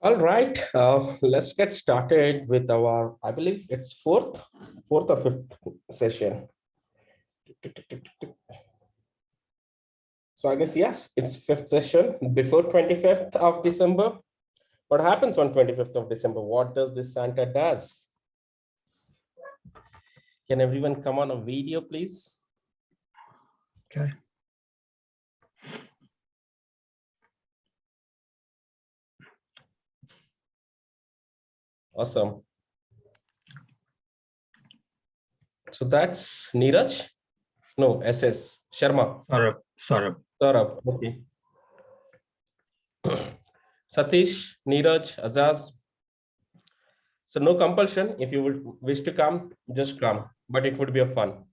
All right, let's get started with our, I believe it's fourth or fifth session. So I guess, yes, it's fifth session before 25th of December. What happens on 25th of December? What does this Santa does? Can everyone come on a video, please? Okay. Awesome. So that's Neeraj. No, SS. Sharma. Saurabh. Saurabh. Okay. Satish, Neeraj, Azaz. So no compulsion. If you would wish to come, just come. But it would be a fun.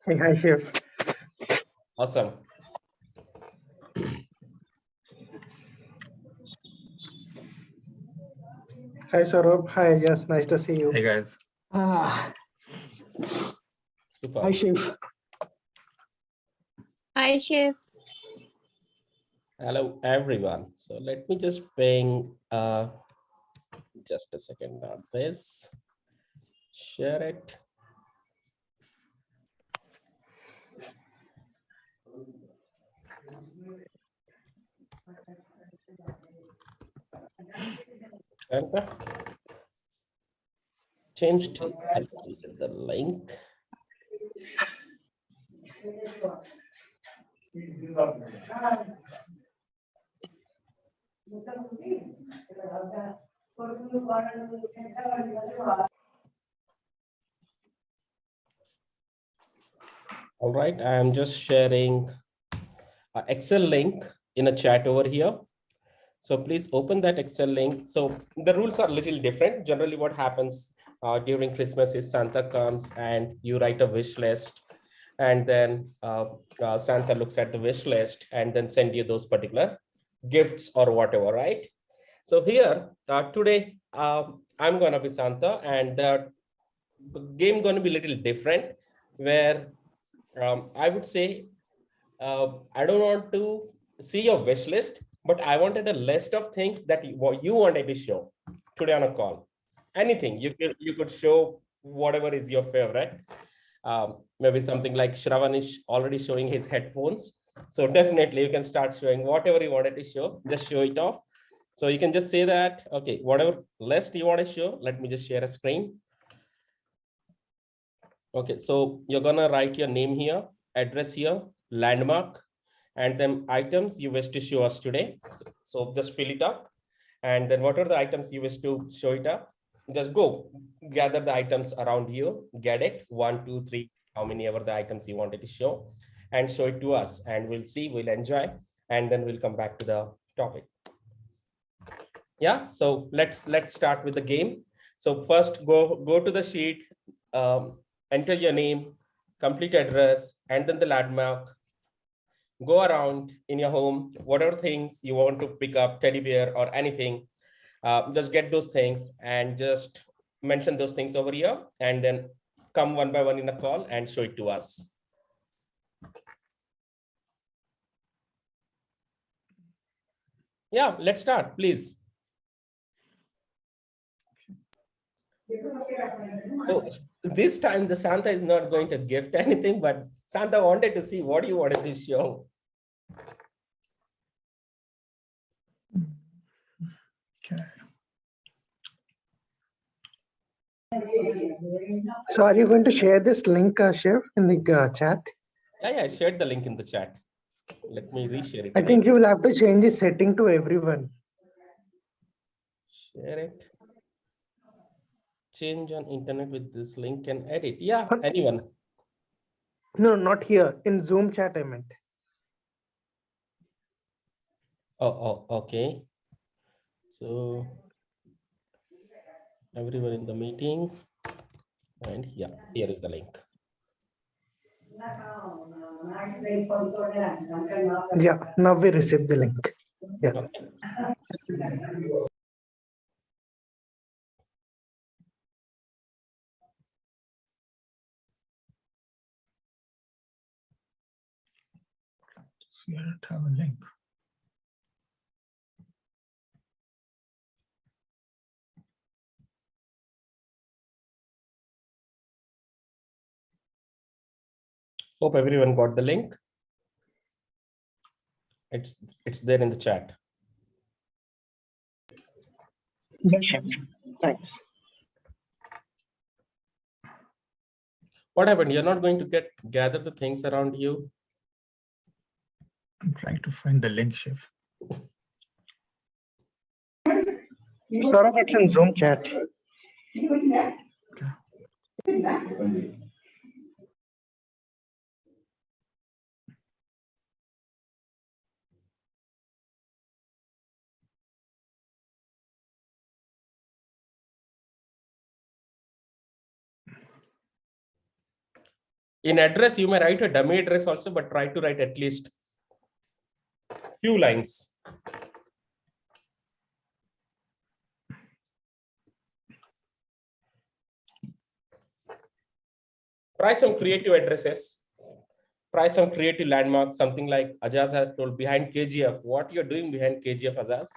Hey, hi, Chef. Awesome. Hi, Saurabh. Hi, yes, nice to see you. Hey guys. Super. Hi, Chef. Hi, Chef. Hello, everyone. So let me just ping just a second on this. Share it. Santa. Changed the link. All right, I am just sharing an Excel link in a chat over here. So please open that Excel link. So the rules are a little different. Generally what happens during Christmas is Santa comes and you write a wish list, and then Santa looks at the wish list and then send you those particular gifts or whatever, right? So here today I'm going to be Santa, and the game going to be a little different, where I would say I don't want to see your wish list, but I wanted a list of things that you wanted to show today on a call. Anything you could show, whatever is your favorite. Maybe something like Shravan is already showing his headphones. So definitely you can start showing whatever you wanted to show, just show it off. So you can just say that, okay, whatever list you want to show, let me just share a screen. Okay, so you're gonna write your name here, address here, landmark, and then items you wish to show us today. So just fill it up. And then what are the items you wish to show it up? Just go gather the items around you, get it, 1, 2, 3, how many ever the items you wanted to show, and show it to us. And we'll see, we'll enjoy, and then we'll come back to the topic. Yeah, so let's start with the game. So first go to the sheet, enter your name, complete address, and then the landmark. Go around in your home, whatever things you want to pick up, teddy bear or anything, just get those things and just mention those things over here, and then come one by one in a call and show it to us. Yeah, let's start, please. Oh, this time the Santa is not going to gift anything, but Santa wanted to see what you wanted to show. Okay. So are you going to share this link, Chef, in the chat? Yeah, I shared the link in the chat. Let me reshare it. I think you will have to change the setting to everyone. Share it. Change on internet with this link and edit. Yeah, anyone. No, not here. In Zoom chat, I meant. Oh, okay. So everyone in the meeting, and yeah, here is the link. Yeah, now we received the link. Yeah. Okay. So you don't have a link. Hope everyone got the link. It's there in the chat. Yes, Chef. Thanks. What happened? You're not going to gather the things around you. I'm trying to find the link, Chef. Saurabh, it's in Zoom chat. In address, you may write a dummy address also, but try to write at least few lines. Try some creative addresses. Try some creative landmarks, something like Ajaz has told behind KGF. What you're doing behind KGF, Ajaz?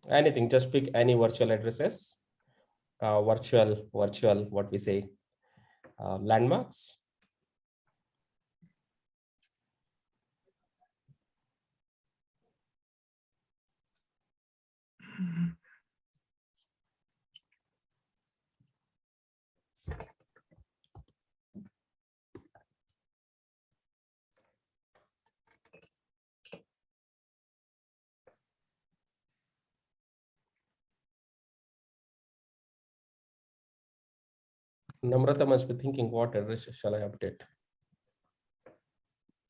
Anything, just pick any virtual addresses. Virtual, what we say, landmarks. Namrata must be thinking, what address shall I update?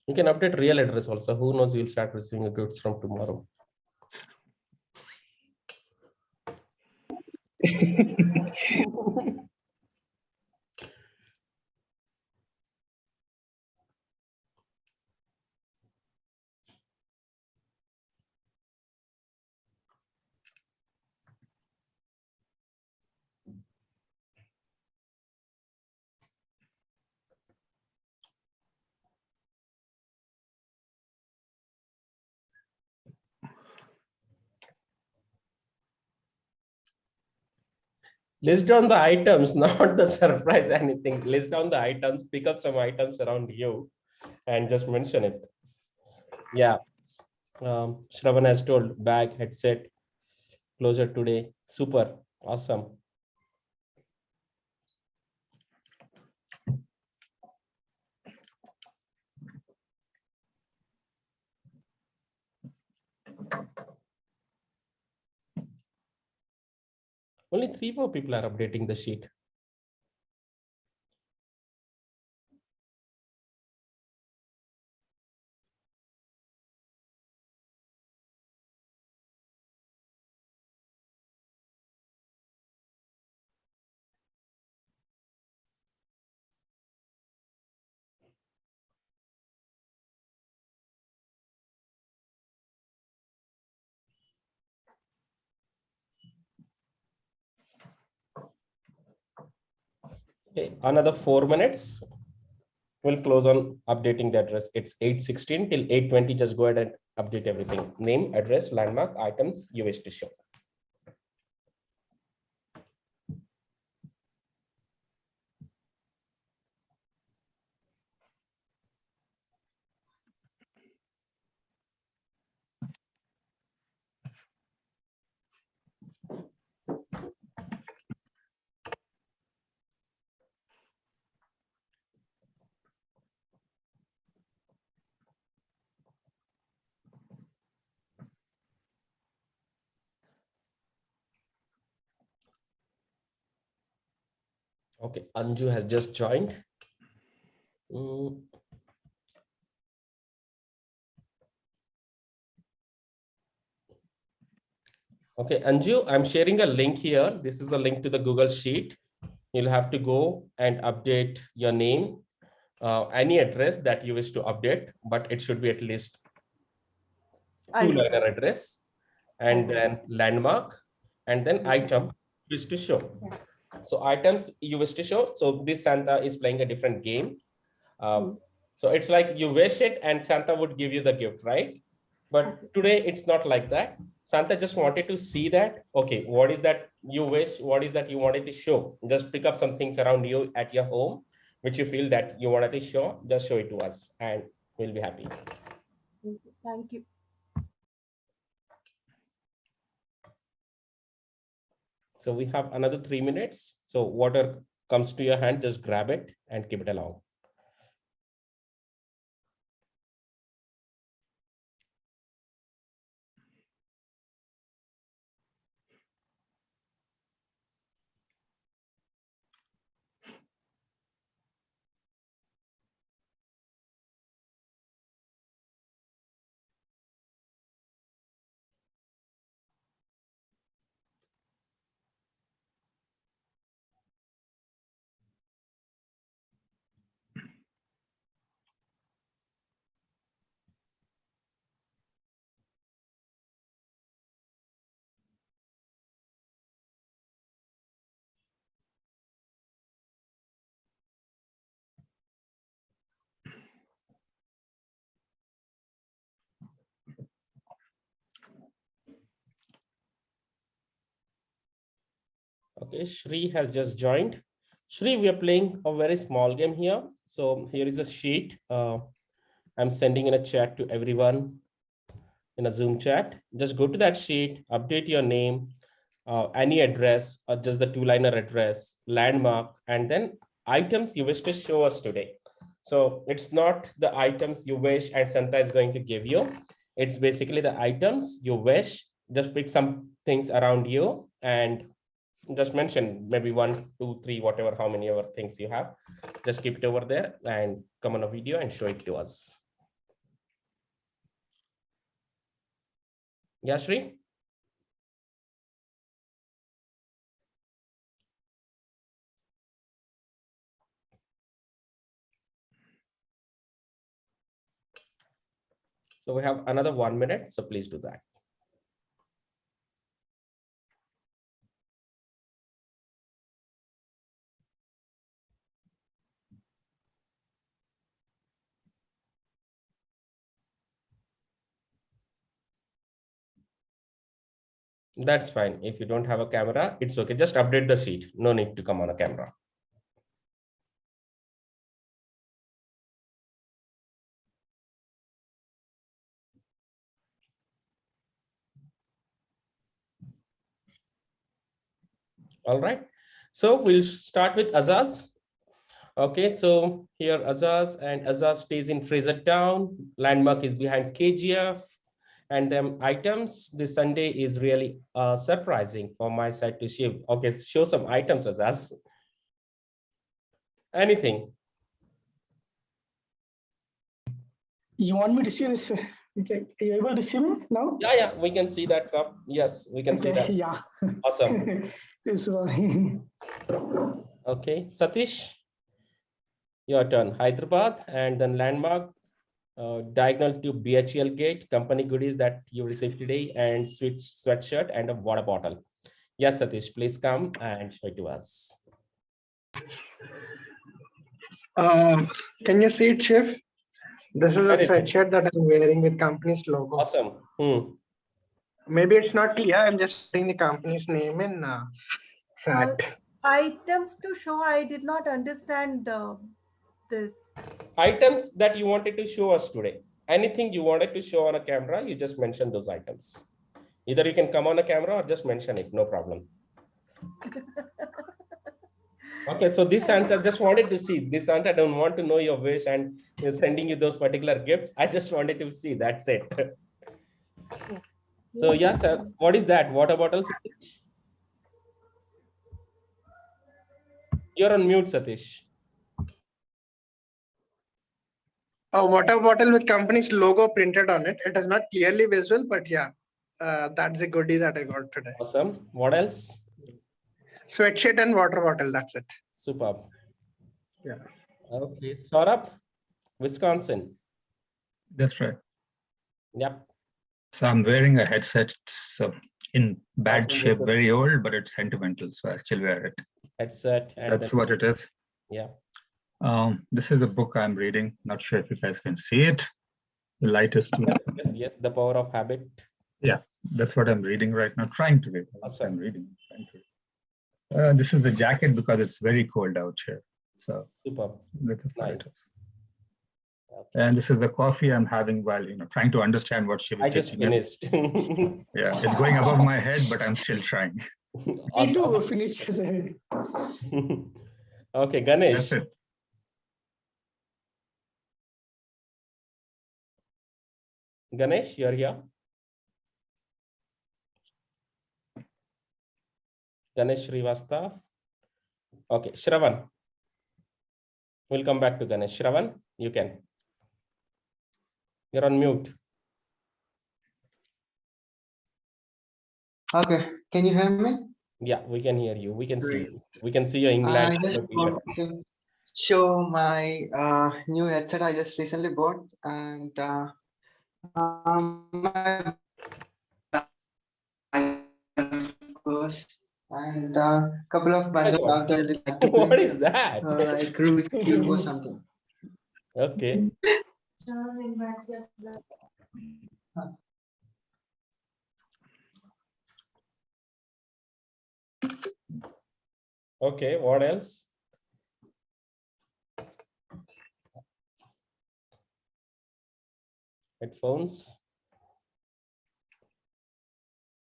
You can update real address also. Who knows, we'll start receiving goods from tomorrow. List down the items, not the surprise anything. List down the items, pick up some items around you and just mention it. Yeah. Shravan has told bag, headset, closer today. Super. Awesome. Only 3-4 people are updating the sheet. Okay, another 4 minutes. We'll close on updating the address. It's 8:16 till 8:20. Just go ahead and update everything. Name, address, landmark, items you wish to show. Okay, Anju has just joined. Okay, Anju, I'm sharing a link here. This is a link to the Google Sheet. You'll have to go and update your name, any address that you wish to update, but it should be at least 2-liner address, and then landmark, and then item you wish to show. So items you wish to show. So this Santa is playing a different game. So it's like you wish it and Santa would give you the gift, right? But today it's not like that. Santa just wanted to see that, okay, what is that you wish, what is that you wanted to show? Just pick up some things around you at your home, which you feel that you wanted to show, just show it to us and we'll be happy. Thank you. So we have another 3 minutes. So water comes to your hand, just grab it and keep it along. Okay, Shri has just joined. Shri, we are playing a very small game here. So here is a sheet. I'm sending in a chat to everyone in a Zoom chat. Just go to that sheet, update your name, any address, or just the two-liner address, landmark, and then items you wish to show us today. So it's not the items you wish and Santa is going to give you. It's basically the items you wish. Just pick some things around you and just mention maybe 1, 2, 3, whatever, how many other things you have. Just keep it over there and come on a video and show it to us. Yeah, Shri? So we have another 1 minute, so please do that. That's fine. If you don't have a camera, it's okay. Just update the sheet. No need to come on a camera. All right. So we'll start with Azaz. Okay, so here Azaz, and Azaz stays in Frasertown. Landmark is behind KGF. And then items this Sunday is really surprising for my side to show. Okay, show some items, Azaz. Anything. You want me to see this? Okay. Are you able to see me now? Yeah, we can see that cup. Yes, we can see that. Yeah. Awesome. This one. Okay, Satish, your turn. Hyderabad and then Landmark, diagonal to BHL gate, company goodies that you received today, and sweet sweatshirt and a water bottle. Yes, Satish, please come and show it to us. Can you see it, Chef? This is a Anything. sweatshirt that I'm wearing with company's logo. Awesome. Maybe it's not clear. I'm just putting the company's name in chat. Items to show. I did not understand this. Items that you wanted to show us today. Anything you wanted to show on a camera, you just mention those items. Either you can come on a camera or just mention it, no problem. Okay, so this Santa just wanted to see. This Santa don't want to know your wish and is sending you those particular gifts. I just wanted to see, that's it. So yeah, sir, what is that? Water bottle? You're on mute, Satish. A water bottle with company's logo printed on it. It is not clearly visible, but yeah, that's a goodie that I got today. Awesome. What else? Sweatshirt and water bottle. That's it. Superb. Yeah. Okay, Saurabh, Wisconsin. That's right. Yep. So I'm wearing a headset. So in bad Awesome. shape, very old, but it's sentimental. So I still wear it. Headset. And That's then, what it is. yeah. This is a book I'm reading. Not sure if you guys can see it. The light is too. Yes, the power of habit. Yeah, that's what I'm reading right now. Trying to read. Awesome. I'm reading. Trying to read. This is the jacket because it's very cold out here. So Super. that is what it Nice. is. Okay. And this is the coffee I'm having while trying to understand what she was I just teaching us. finished. Yeah, it's going above my head, but I'm still trying. Me too. Finish. Okay, Ganesh. That's it. Ganesh, you're here. Ganesh Srivastav. Okay, Shravan. We'll come back to Ganesh. Shravan, you can. You're on mute. Okay, can you hear me? Yeah, we can hear you. We can see Great. you. We can see your I England. just want to show my new headset I just recently bought, and my of course, and couple of bunch of stuff that I really like to What play, is that? like Rubik's Cube or something. Okay. Okay, what else? Headphones.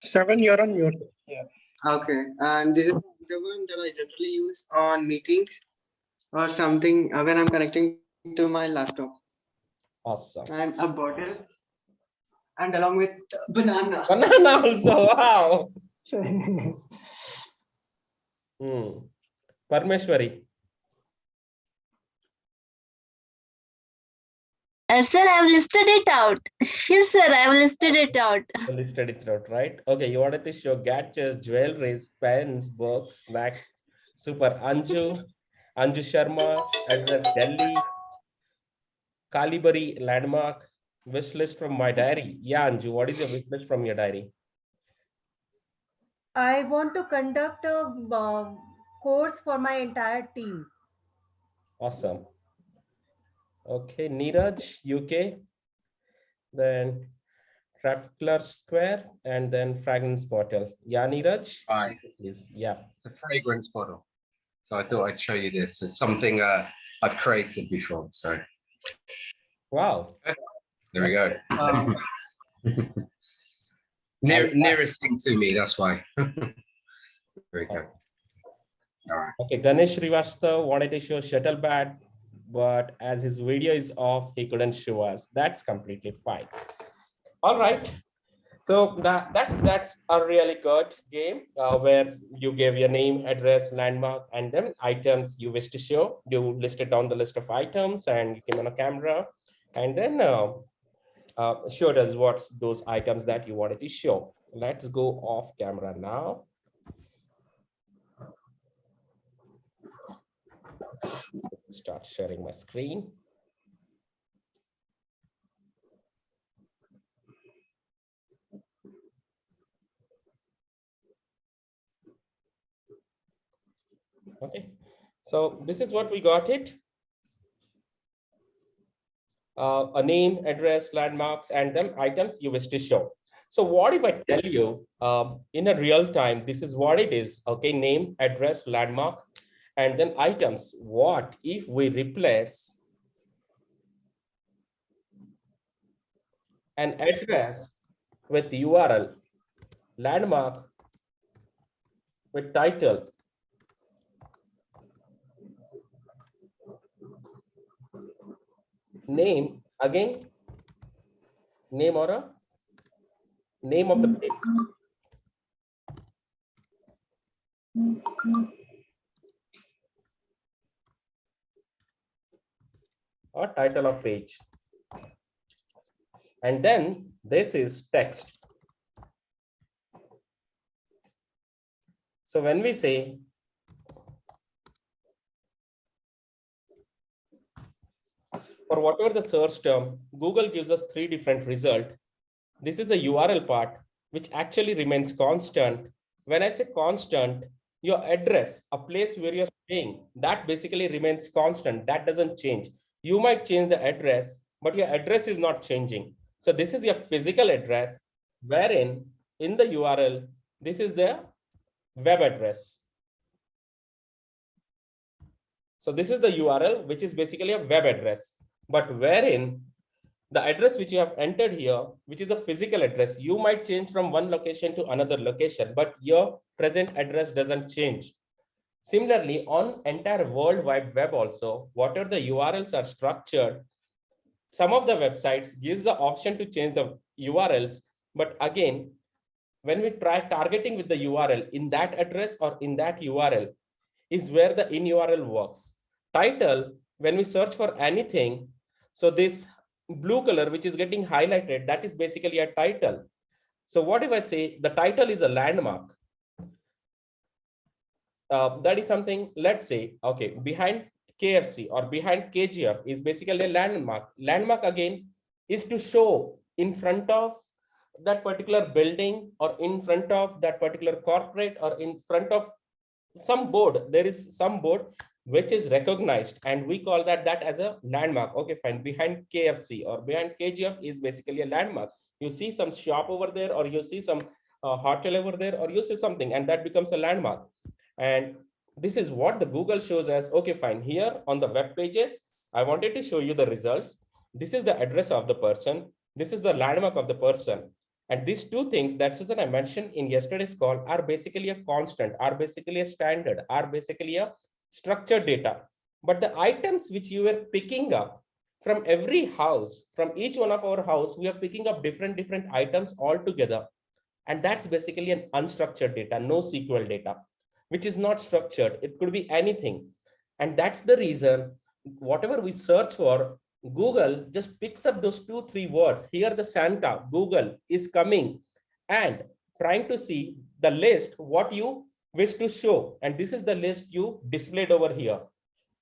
Shravan, you're on mute. Yeah. Okay, and this is the one that I generally use on meetings or something when I'm connecting to my laptop. Awesome. And a bottle, and along with banana. Banana also. Wow. Parmeshwari. Sir, I've listed it out. Sure, sir, I've listed it out. You listed it out, right? Okay, you wanted to show gadgets, jewelries, pens, books, snacks. Super. Anju Sharma, address Delhi. Kalibari landmark. Wish list from my diary. Yeah, Anju, what is your wish list from your diary? I want to conduct a course for my entire team. Awesome. Okay, Neeraj, UK. Then Trafalgar Square and then fragrance bottle. Yeah, Neeraj? Hi, Please. Yeah. the fragrance bottle. So I thought I'd show you this. It's something I've created before. So Wow. there we go. Nearest thing to me, that's why. There we go. All right. Okay, Ganesh Srivastav wanted to show shuttle bat, but as his video is off, he couldn't show us. That's completely fine. All right. So that's a really good game where you gave your name, address, landmark, and then items you wish to show. You listed down the list of items and you came on a camera and then showed us what's those items that you wanted to show. Let's go off camera now. Start sharing my screen. Okay, so this is what we got it. A name, address, landmarks, and then items you wish to show. So what if I tell you in a real time, this is what it is, okay, name, address, landmark, and then items. What if we replace an address with URL, landmark with title, name, again, name or a name of the page. Or title of page. And then this is text. So when we say for whatever the search term, Google gives us 3 different results. This is a URL part, which actually remains constant. When I say constant, your address, a place where you're staying, that basically remains constant. That doesn't change. You might change the address, but your address is not changing. So this is your physical address, wherein in the URL, this is the web address. So this is the URL, which is basically a web address, but wherein the address which you have entered here, which is a physical address, you might change from one location to another location, but your present address doesn't change. Similarly, on entire World Wide Web also, whatever the URLs are structured, some of the websites gives the option to change the URLs, but again, when we try targeting with the URL in that address or in that URL is where the in URL works. Title, when we search for anything, so this blue color which is getting highlighted, that is basically a title. So what if I say the title is a landmark? That is something, let's say, okay, behind KFC or behind KGF is basically a landmark. Landmark again is to show in front of that particular building or in front of that particular corporate or in front of some board. There is some board which is recognized and we call that as a landmark. Okay, fine. Behind KFC or behind KGF is basically a landmark. You see some shop over there, or you see some hotel over there, or you see something, and that becomes a landmark. And this is what the Google shows as, okay, fine. Here on the web pages, I wanted to show you the results. This is the address of the person. This is the landmark of the person. And these two things, that's what I mentioned in yesterday's call, are basically a constant, are basically a standard, are basically a structured data. But the items which you were picking up from every house, from each one of our house, we are picking up different items all together. And that's basically an unstructured data, no SQL data, which is not structured. It could be anything. And that's the reason whatever we search for, Google just picks up those 2-3 words. Here the Santa, Google is coming and trying to see the list, what you wish to show. And this is the list you displayed over here.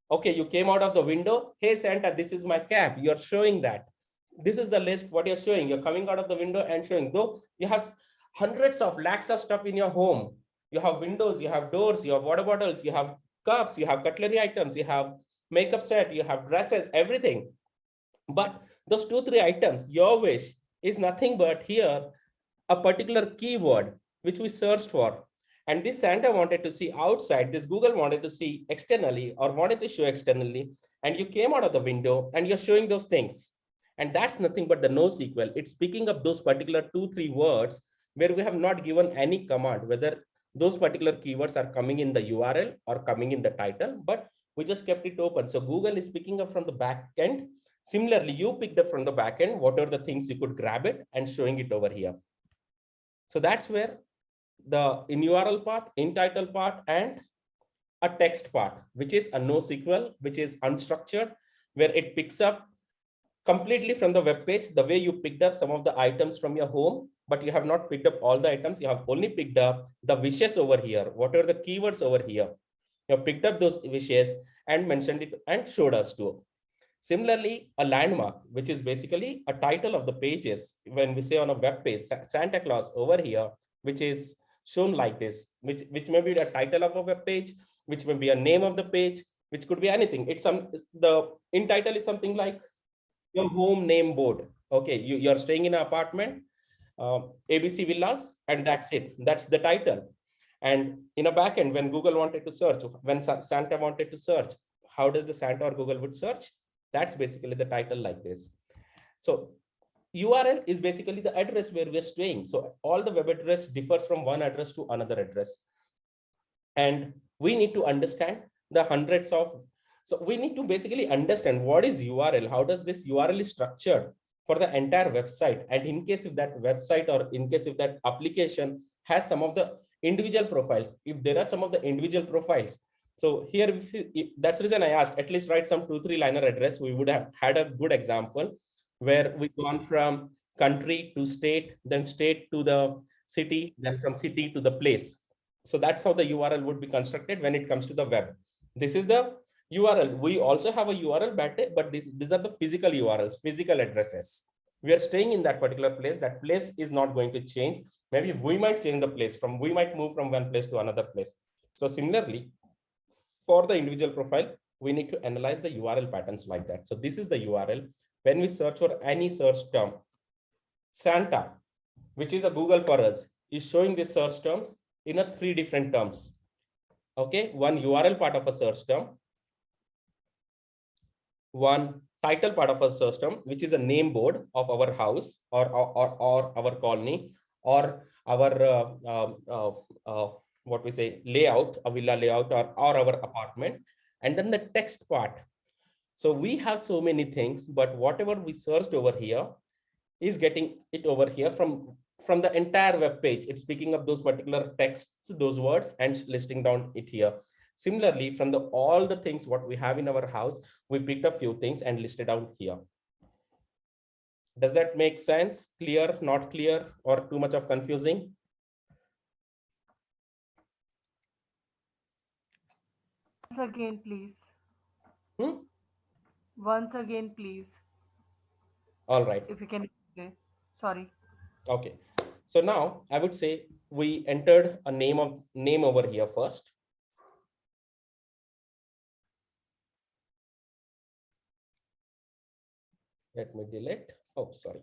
Okay, you came out of the window. Hey, Santa, this is my cap. You're showing that. This is the list, what you're showing. You're coming out of the window and showing. Though you have hundreds of lakhs of stuff in your home. You have windows, you have doors, you have water bottles, you have cups, you have cutlery items, you have makeup set, you have dresses, everything. But those 2-3 items, your wish is nothing but here, a particular keyword which we searched for. And this Santa wanted to see outside, this Google wanted to see externally or wanted to show externally. And you came out of the window and you're showing those things. And that's nothing but the NoSQL. It's picking up those particular 2-3 words where we have not given any command, whether those particular keywords are coming in the URL or coming in the title, but we just kept it open. So Google is picking up from the back end. Similarly, you picked up from the back end, what are the things you could grab it and showing it over here. So that's where the in URL part, in title part, and a text part, which is a NoSQL, which is unstructured, where it picks up completely from the web page, the way you picked up some of the items from your home, but you have not picked up all the items. You have only picked up the wishes over here. What are the keywords over here? You have picked up those wishes and mentioned it and showed us to. Similarly, a landmark, which is basically a title of the pages. When we say on a web page, Santa Claus over here, which is shown like this, which may be the title of a web page, which may be a name of the page, which could be anything. It's the in title is something like your home name board. Okay, you're staying in an apartment, ABC Villas, and that's it. That's the title. And in a backend, when Google wanted to search, when Santa wanted to search, how does the Santa or Google would search? That's basically the title like this. So URL is basically the address where we're staying. So all the web address differs from one address to another address. And we need to understand the hundreds of, so we need to basically understand what is URL, how does this URL is structured for the entire website. And in case if that website or in case if that application has some of the individual profiles, if there are some of the individual profiles. So here, that's the reason I asked, at least write some 2-3 liner address. We would have had a good example where we've gone from country to state, then state to the city, then from city to the place. So that's how the URL would be constructed when it comes to the web. This is the URL. We also have a URL, but these are the physical URLs, physical addresses. We are staying in that particular place. That place is not going to change. Maybe we might change the place we might move from one place to another place. So similarly, for the individual profile, we need to analyze the URL patterns like that. So this is the URL. When we search for any search term, Santa, which is a Google for us, is showing the search terms in a 3 different terms. Okay, one URL part of a search term, one title part of a search term, which is a name board of our house or our colony or our what we say layout, a villa layout or our apartment, and then the text part. So we have so many things, but whatever we searched over here is getting it over here from the entire web page. It's picking up those particular texts, those words, and listing down it here. Similarly, from all the things what we have in our house, we picked up few things and listed out here. Does that make sense? Clear, not clear, or too much of confusing? Once again, please. Hmm? Once again, please. All right. If you can explain. Sorry. Okay. So now I would say we entered a name over here first. Let me delete. Oh, sorry.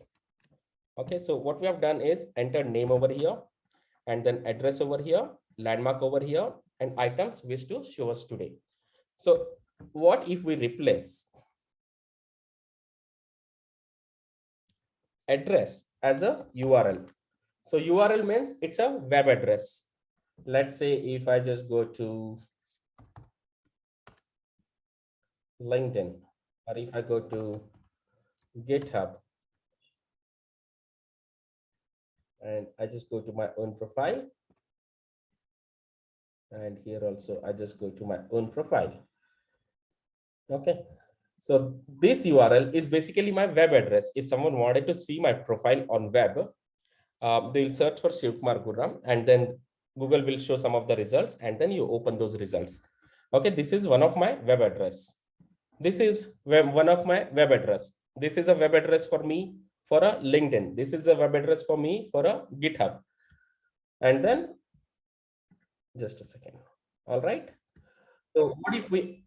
Okay, so what we have done is entered name over here, and then address over here, landmark over here, and items wish to show us today. So what if we replace address as a URL? So URL means it's a web address. Let's say if I just go to LinkedIn, or if I go to GitHub, and I just go to my own profile, and here also I just go to my own profile. Okay, so this URL is basically my web address. If someone wanted to see my profile on web, they will search for Shivkumar Gurram, and then Google will show some of the results, and then you open those results. Okay, this is one of my web address. This is one of my web address. This is a web address for me for a LinkedIn. This is a web address for me for a GitHub. And then just a second. All right. So what if we,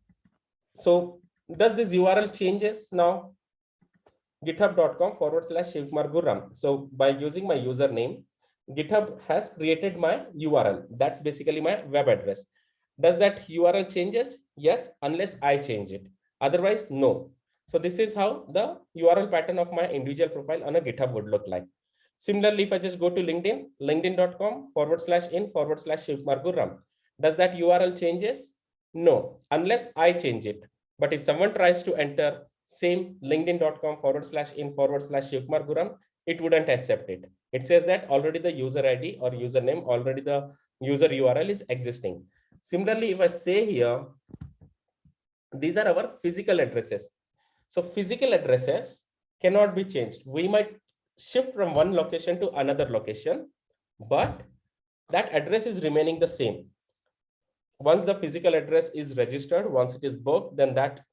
so does this URL changes now? github.com/Shivkumar Gurram. So by using my username, GitHub has created my URL. That's basically my web address. Does that URL changes? Yes, unless I change it. Otherwise, no. So this is how the URL pattern of my individual profile on a GitHub would look like. Similarly, if I just go to LinkedIn, linkedin.com/in/Shivkumar Gurram. Does that URL changes? No, unless I change it. But if someone tries to enter same linkedin.com/in/Shivkumar Gurram, it wouldn't accept it. It says that already the user ID or username, already the user URL is existing. Similarly, if I say here, these are our physical addresses. So physical addresses cannot be changed. We might shift from one location to another location, but that address is remaining the same. Once the physical address is registered, once it is booked, then that,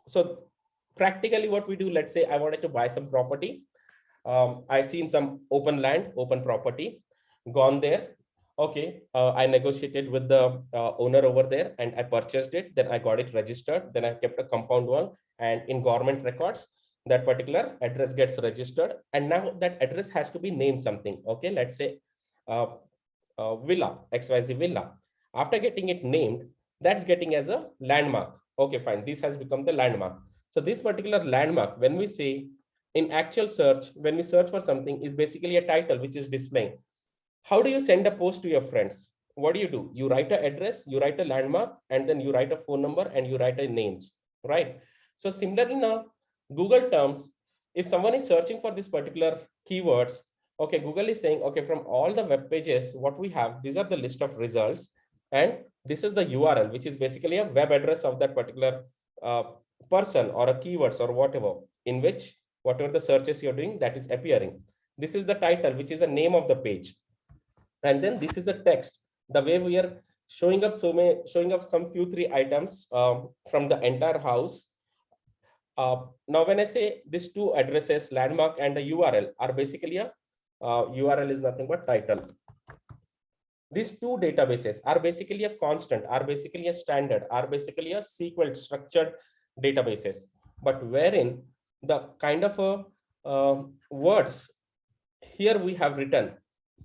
so practically what we do, let's say I wanted to buy some property. I've seen some open land, open property, gone there. Okay, I negotiated with the owner over there and I purchased it. Then I got it registered. Then I kept a compound wall, and in government records, that particular address gets registered. And now that address has to be named something. Okay, let's say villa, XYZ villa. After getting it named, that's getting as a landmark. Okay, fine. This has become the landmark. So this particular landmark, when we say in actual search, when we search for something, is basically a title which is displaying. How do you send a post to your friends? What do? You write an address, you write a landmark, and then you write a phone number and you write a names, right? So similarly now, Google terms, if someone is searching for this particular keywords, okay, Google is saying, okay, from all the web pages, what we have, these are the list of results. And this is the URL, which is basically a web address of that particular person or a keywords or whatever, in which whatever the searches you're doing, that is appearing. This is the title, which is the name of the page. And then this is a text, the way we are showing up some few 3 items from the entire house. Now, when I say these 2 addresses, landmark and a URL, are basically a URL is nothing but title. These 2 databases are basically a constant, are basically a standard, are basically a SQL structured databases, but wherein the kind of words here we have written,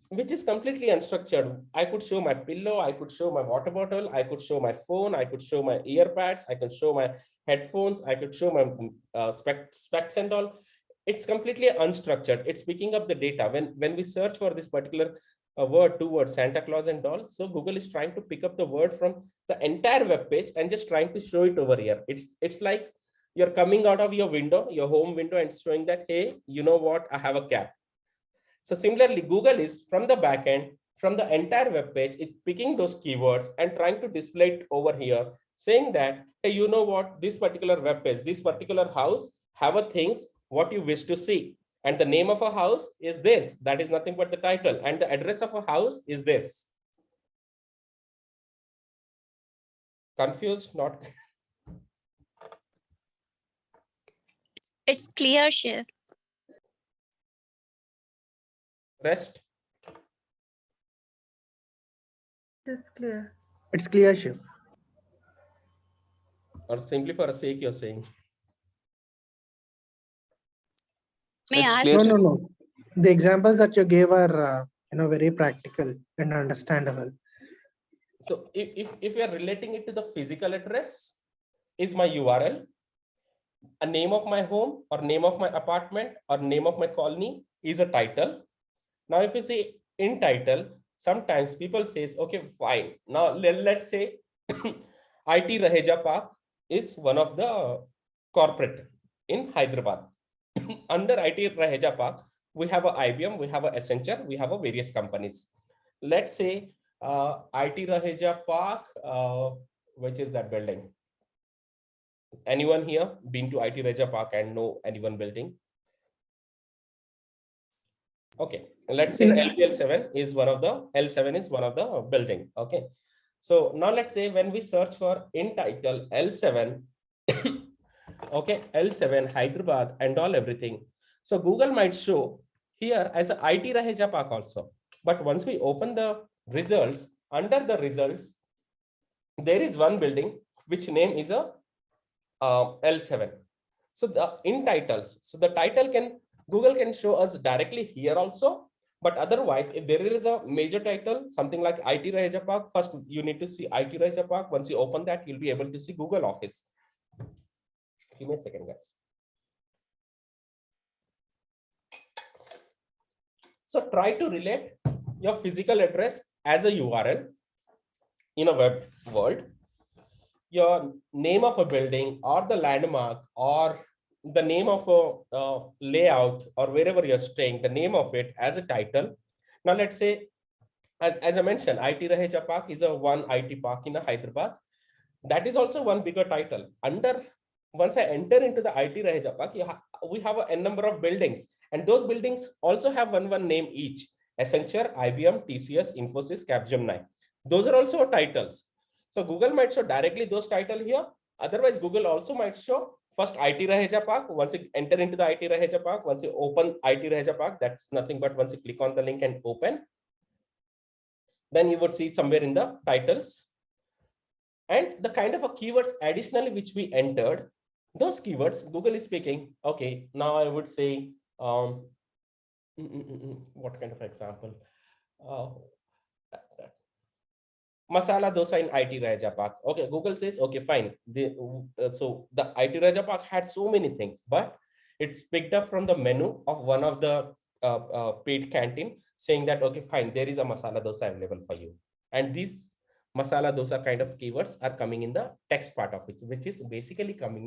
which is completely unstructured. I could show my pillow, I could show my water bottle, I could show my phone, I could show my earpads, I can show my headphones, I could show my specs and all. It's completely unstructured. It's picking up the data. When we search for this particular word, two words, Santa Claus and doll, so Google is trying to pick up the word from the entire web page and just trying to show it over here. It's like you're coming out of your window, your home window, and showing that, hey, you know what, I have a cap. So similarly, Google is from the backend, from the entire web page, it's picking those keywords and trying to display it over here, saying that, hey, you know what, this particular web page, this particular house have a things what you wish to see. And the name of a house is this. That is nothing but the title. And the address of a house is this. Confused? Not. It's clear, Shiv. Rest. It is clear. It's clear, Shiv. Or simply for a sake you're saying. May It's I ask? clear. No. The examples that you gave are, very practical and understandable. So if we are relating it to the physical address, is my URL, a name of my home or name of my apartment or name of my colony is a title. Now, if you say in title, sometimes people says, okay, fine. Now let's say IT Raheja Park is one of the corporate in Hyderabad. Under IT Raheja Park, we have a IBM, we have a Accenture, we have a various companies. Let's say IT Raheja Park, which is that building? Anyone here been to IT Raheja Park and know anyone building? Okay, let's say LVL7 is one of the, L7 is one of the building. Okay, so now let's say when we search for in title L7, okay, L7 Hyderabad and all everything. So Google might show here as a IT Raheja Park also. But once we open the results, under the results, there is one building which name is a L7. So the in titles, so the title can, Google can show us directly here also. But otherwise, if there is a major title, something like IT Raheja Park, first you need to see IT Raheja Park. Once you open that, you'll be able to see Google Office. Give me a second, guys. So try to relate your physical address as a URL in a web world, your name of a building or the landmark or the name of a layout or wherever you're staying, the name of it as a title. Now let's say, as I mentioned, IT Raheja Park is a one IT park in a Hyderabad. That is also one bigger title. Under, once I enter into the IT Raheja Park, we have a n number of buildings, and those buildings also have one name each: Accenture, IBM, TCS, Infosys, Capgemini. Those are also titles. So Google might show directly those titles here. Otherwise, Google also might show first IT Raheja Park. Once you enter into the IT Raheja Park, once you open IT Raheja Park, that's nothing but once you click on the link and open, then you would see somewhere in the titles and the kind of a keywords additionally which we entered. Those keywords Google is speaking. Okay, now I would say what kind of example? Masala dosa in IT Raheja Park. Okay, Google says, okay, fine. So the IT Raheja Park had so many things, but it's picked up from the menu of one of the paid canteen, saying that, okay, fine, there is a masala dosa available for you. And these masala dosa kind of keywords are coming in the text part of it, which is basically coming in